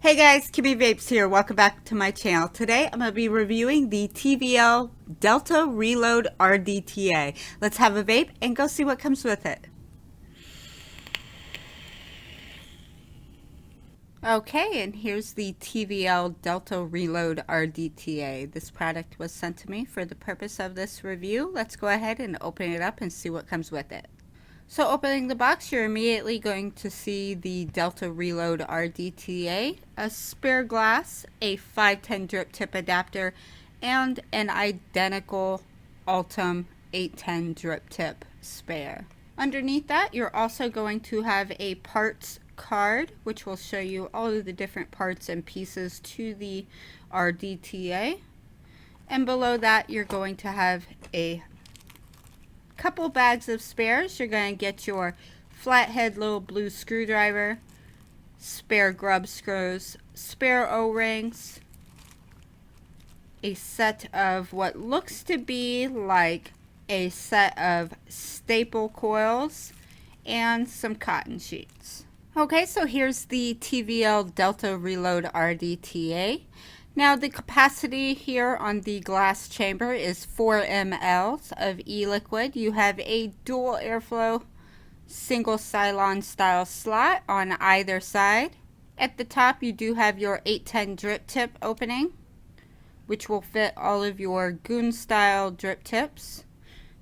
Hey guys, Kimmy Vapes here. Welcome back to my channel. Today I'm going to be reviewing the TVL Delta Reload RDTA. Let's have a vape and go see what comes with it. Okay, and here's the TVL Delta Reload RDTA. This product was sent to me for the purpose of this review. Let's go ahead and open it up and see what comes with it. So opening the box, you're immediately going to see the Delta Reload RDTA, a spare glass, a 510 drip tip adapter, and an identical Ultim 810 drip tip spare. Underneath that, you're also going to have a parts card, which will show you all of the different parts and pieces to the RDTA. And below that, you're going to have a couple bags of spares. You're going to get your flathead little blue screwdriver, spare grub screws, spare O-rings, a set of what looks to be like a set of staple coils, and some cotton sheets. Okay, so here's the TVL Delta Reload RDTA. Now the capacity here on the glass chamber is 4 mL of e-liquid. You have a dual airflow single Cylon style slot on either side. At the top you do have your 810 drip tip opening, which will fit all of your goon style drip tips.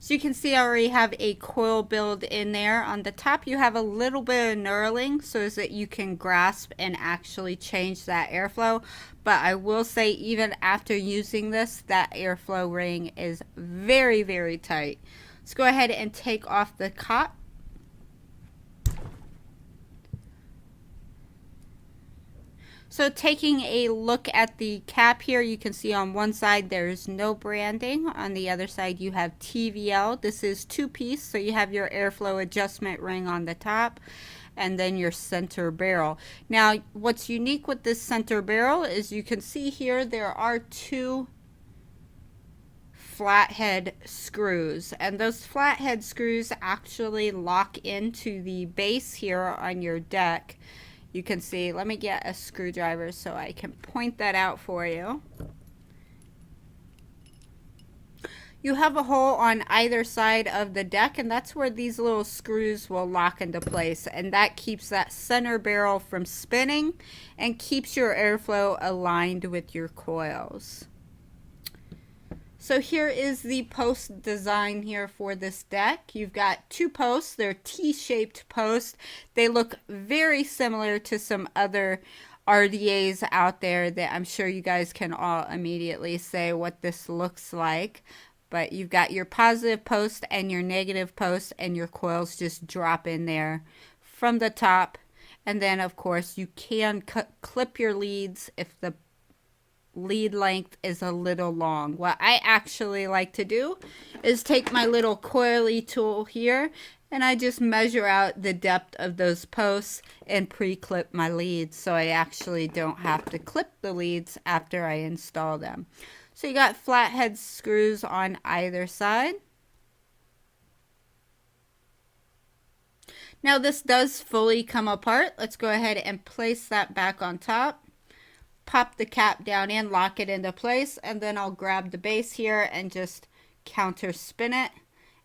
So you can see I already have a coil build in there. On the top you have a little bit of knurling so that you can grasp and actually change that airflow. But I will say even after using this, that airflow ring is very, very tight. Let's go ahead and take off the cap. So taking a look at the cap here, you can see on one side there's no branding. On the other side you have TVL. This is two-piece, so you have your airflow adjustment ring on the top and then your center barrel. Now what's unique with this center barrel is you can see here there are two flathead screws, and those flathead screws actually lock into the base here on your deck. You can see, let me get a screwdriver so I can point that out for you. You have a hole on either side of the deck, and that's where these little screws will lock into place, and that keeps that center barrel from spinning and keeps your airflow aligned with your coils. So here is the post design here for this deck. You've got two posts. They're T-shaped posts. They look very similar to some other RDAs out there that I'm sure you guys can all immediately say what this looks like. But you've got your positive post and your negative post, and your coils just drop in there from the top. And then of course you can clip your leads if the lead length is a little long. What I actually like to do is take my little coily tool here and I just measure out the depth of those posts and pre-clip my leads, so I actually don't have to clip the leads after I install them. So you got flathead screws on either side. Now this does fully come apart. Let's go ahead and place that back on top. Pop the cap down in, lock it into place, and then I'll grab the base here and just counter spin it,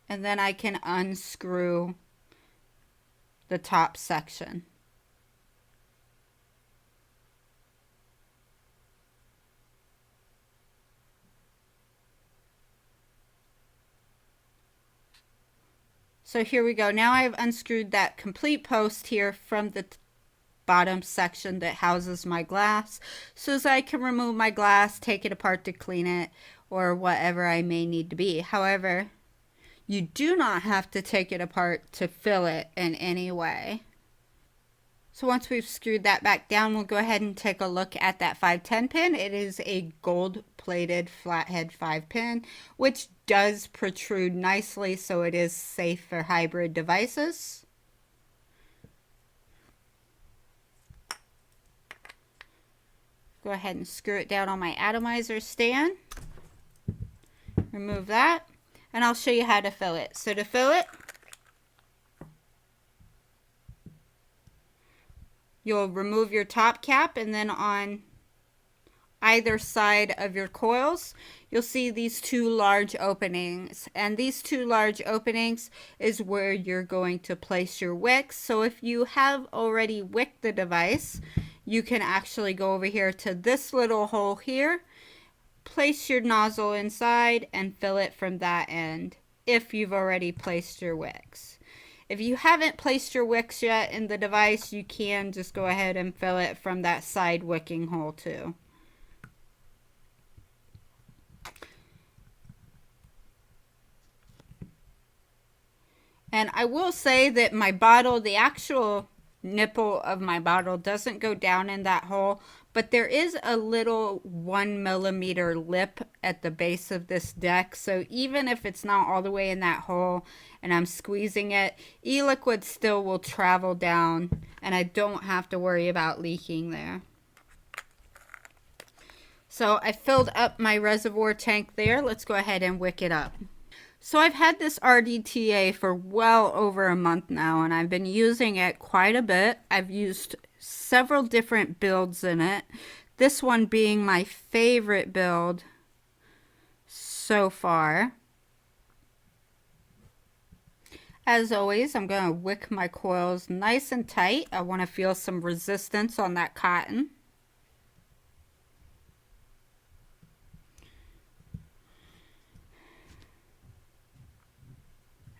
and then I can unscrew the top section. So here we go. Now I've unscrewed that complete post here from the bottom section that houses my glass, so that I can remove my glass, take it apart to clean it, or whatever I may need to be. However, you do not have to take it apart to fill it in any way. So once we've screwed that back down, we'll go ahead and take a look at that 510 pin. It is a gold plated flathead 5 pin, which does protrude nicely, so it is safe for hybrid devices. Go ahead and screw it down on my atomizer stand. Remove that, and I'll show you how to fill it. So to fill it, You'll remove your top cap, and then on either side of your coils, you'll see these two large openings. And these two large openings is where you're going to place your wicks. So if you have already wicked the device, you can actually go over here to this little hole here, place your nozzle inside, and fill it from that end if you've already placed your wicks. If you haven't placed your wicks yet in the device, you can just go ahead and fill it from that side wicking hole too. And I will say that my bottle, the actual nipple of my bottle doesn't go down in that hole, but there is a little 1 millimeter lip at the base of this deck. So even if it's not all the way in that hole and I'm squeezing it, e-liquid still will travel down and I don't have to worry about leaking there. So I filled up my reservoir tank there. Let's go ahead and wick it up. So I've had this RDTA for well over a month now, and I've been using it quite a bit. I've used several different builds in it. This one being my favorite build so far. As always, I'm going to wick my coils nice and tight. I want to feel some resistance on that cotton.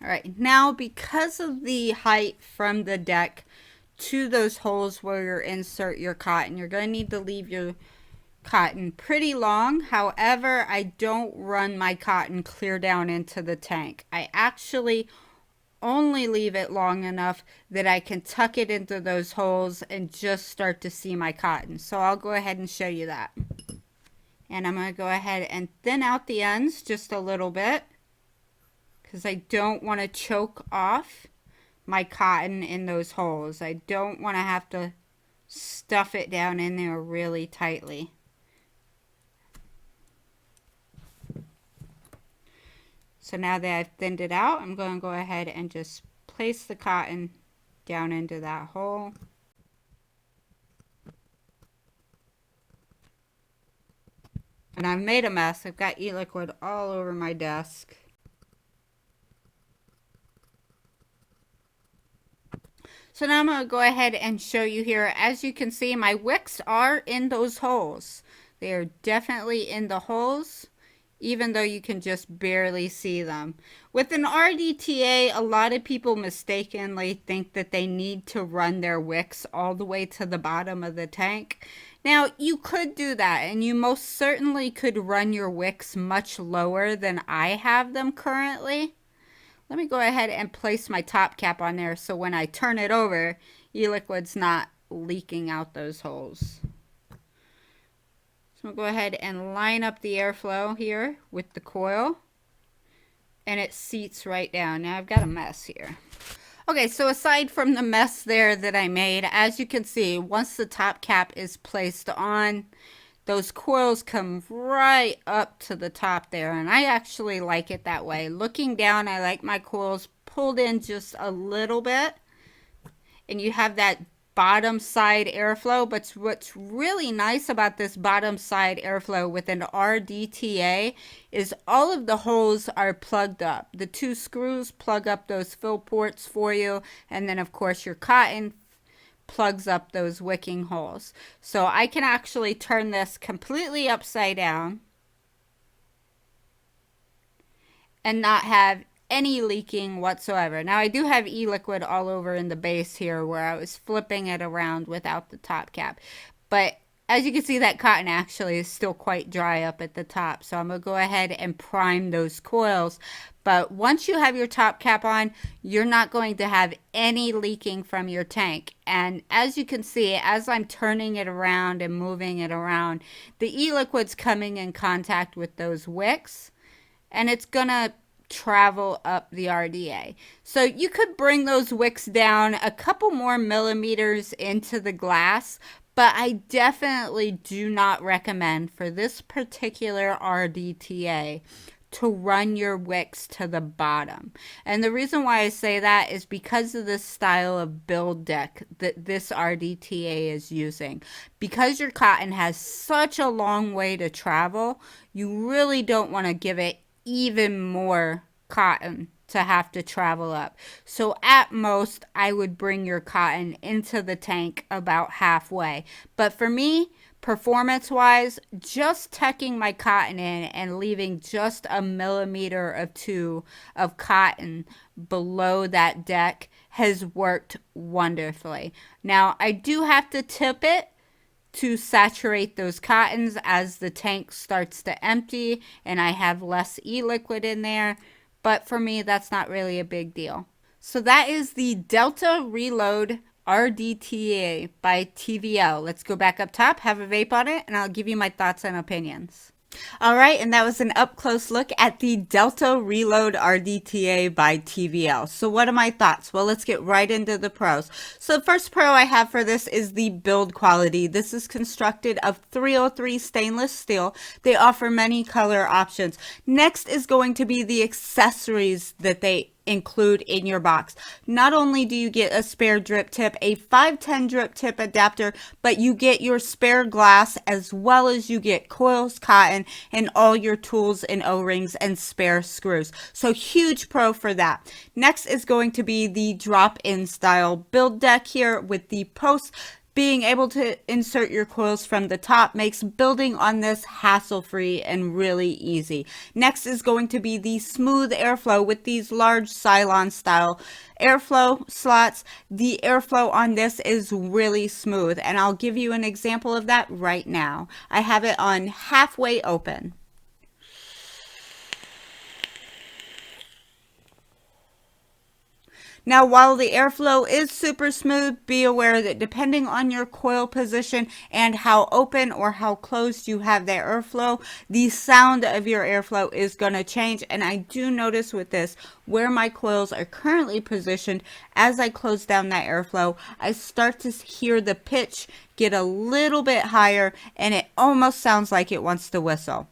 All right, now because of the height from the deck to those holes where you insert your cotton, you're going to need to leave your cotton pretty long. However, I don't run my cotton clear down into the tank. I actually only leave it long enough that I can tuck it into those holes and just start to see my cotton. So I'll go ahead and show you that. And I'm going to go ahead and thin out the ends just a little bit, because I don't want to choke off my cotton in those holes. I don't want to have to stuff it down in there really tightly. So now that I've thinned it out, I'm going to go ahead and just place the cotton down into that hole. And I've made a mess. I've got e-liquid all over my desk. So now I'm going to go ahead and show you here. As you can see, my wicks are in those holes. They are definitely in the holes, even though you can just barely see them. With an RDTA, a lot of people mistakenly think that they need to run their wicks all the way to the bottom of the tank. Now, you could do that, and you most certainly could run your wicks much lower than I have them currently. Let me go ahead and place my top cap on there so when I turn it over, e-liquid's not leaking out those holes. So I'll go ahead and line up the airflow here with the coil, and it seats right down. Now I've got a mess here. Okay, so aside from the mess there that I made, as you can see, once the top cap is placed on, those coils come right up to the top there, and I actually like it that way. Looking down, I like my coils pulled in just a little bit, and you have that bottom side airflow. But what's really nice about this bottom side airflow with an RDTA is all of the holes are plugged up. The two screws plug up those fill ports for you, and then of course your cotton plugs up those wicking holes. So I can actually turn this completely upside down and not have any leaking whatsoever. Now I do have e-liquid all over in the base here where I was flipping it around without the top cap, but as you can see, that cotton actually is still quite dry up at the top. So I'm going to go ahead and prime those coils. But once you have your top cap on, you're not going to have any leaking from your tank. And as you can see, as I'm turning it around and moving it around, the e-liquid's coming in contact with those wicks, and it's going to travel up the RDA. So you could bring those wicks down a couple more millimeters into the glass, but I definitely do not recommend for this particular RDTA to run your wicks to the bottom. And the reason why I say that is because of the style of build deck that this RDTA is using. Because your cotton has such a long way to travel, you really don't want to give it even more cotton to have to travel up. So at most, I would bring your cotton into the tank about halfway. But for me, performance wise, just tucking my cotton in and leaving just a millimeter or two of cotton below that deck has worked wonderfully. Now, I do have to tip it to saturate those cottons as the tank starts to empty and I have less e-liquid in there. But for me, that's not really a big deal. So that is the Delta Reload RDTA by TVL. Let's go back up top, have a vape on it, and I'll give you my thoughts and opinions. All right, and that was an up-close look at the Delta Reload RDTA by TVL. So what are my thoughts? Well, let's get right into the pros. So the first pro I have for this is the build quality. This is constructed of 303 stainless steel. They offer many color options. Next is going to be the accessories that they include in your box. Not only do you get a spare drip tip, a 510 drip tip adapter, but you get your spare glass as well as you get coils, cotton, and all your tools and O-rings and spare screws. So huge pro for that. Next is going to be the drop-in style build deck here with the posts. Being able to insert your coils from the top makes building on this hassle-free and really easy. Next is going to be the smooth airflow with these large Cylon style airflow slots. The airflow on this is really smooth, and I'll give you an example of that right now. I have it on halfway open. Now, while the airflow is super smooth, be aware that depending on your coil position and how open or how closed you have that airflow, the sound of your airflow is going to change. And I do notice with this, where my coils are currently positioned, as I close down that airflow, I start to hear the pitch get a little bit higher, and it almost sounds like it wants to whistle.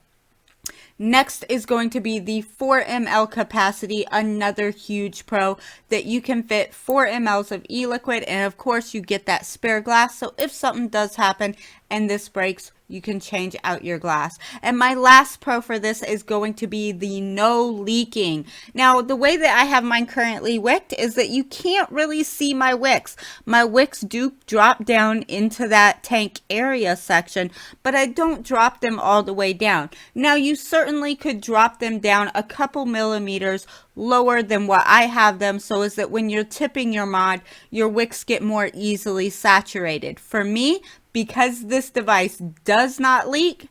Next is going to be the 4 ml capacity, another huge pro that you can fit 4 mLs of e-liquid, and of course you get that spare glass, so if something does happen and this breaks, you can change out your glass. And my last pro for this is going to be the no leaking. Now, the way that I have mine currently wicked is that you can't really see my wicks. My wicks do drop down into that tank area section, but I don't drop them all the way down. Now, you certainly could drop them down a couple millimeters lower than what I have them, so is that when you're tipping your mod, your wicks get more easily saturated. For me, because this device does not leak,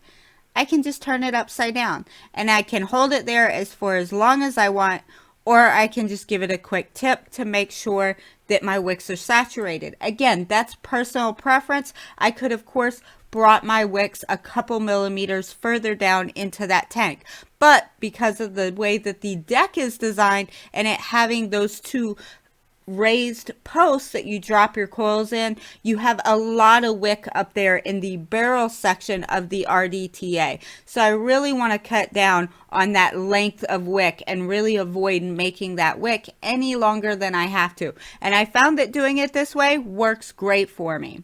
I can just turn it upside down and I can hold it there for as long as I want, or I can just give it a quick tip to make sure that my wicks are saturated. Again, that's personal preference. I could, of course, brought my wicks a couple millimeters further down into that tank, but because of the way that the deck is designed and it having those two raised posts that you drop your coils in, you have a lot of wick up there in the barrel section of the RDTA. So I really want to cut down on that length of wick and really avoid making that wick any longer than I have to. And I found that doing it this way works great for me.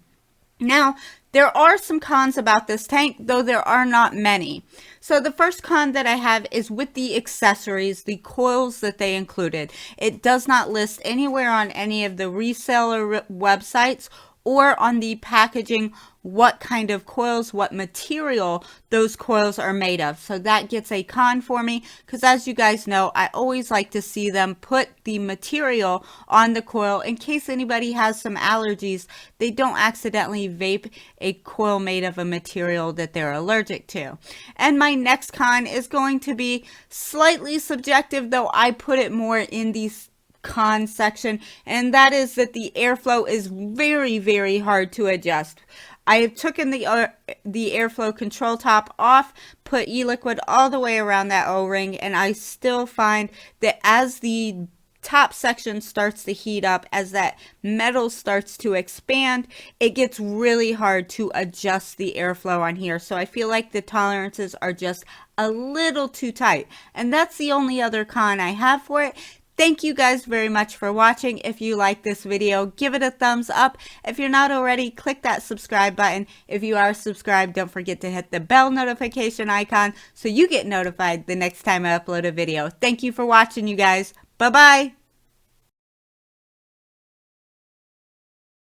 Now, there are some cons about this tank, though there are not many. So the first con that I have is with the accessories, the coils that they included. It does not list anywhere on any of the reseller websites or on the packaging what kind of coils, what material those coils are made of. So that gets a con for me, because as you guys know, I always like to see them put the material on the coil in case anybody has some allergies. They don't accidentally vape a coil made of a material that they're allergic to. And my next con is going to be slightly subjective, though I put it more in these con section, and that is that the airflow is very, very hard to adjust. I have taken the airflow control top off, put e-liquid all the way around that O-ring, and I still find that as the top section starts to heat up, as that metal starts to expand, it gets really hard to adjust the airflow on here. So I feel like the tolerances are just a little too tight. And that's the only other con I have for it. Thank you guys very much for watching. If you like this video, give it a thumbs up. If you're not already, click that subscribe button. If you are subscribed, don't forget to hit the bell notification icon so you get notified the next time I upload a video. Thank you for watching, you guys. Bye-bye.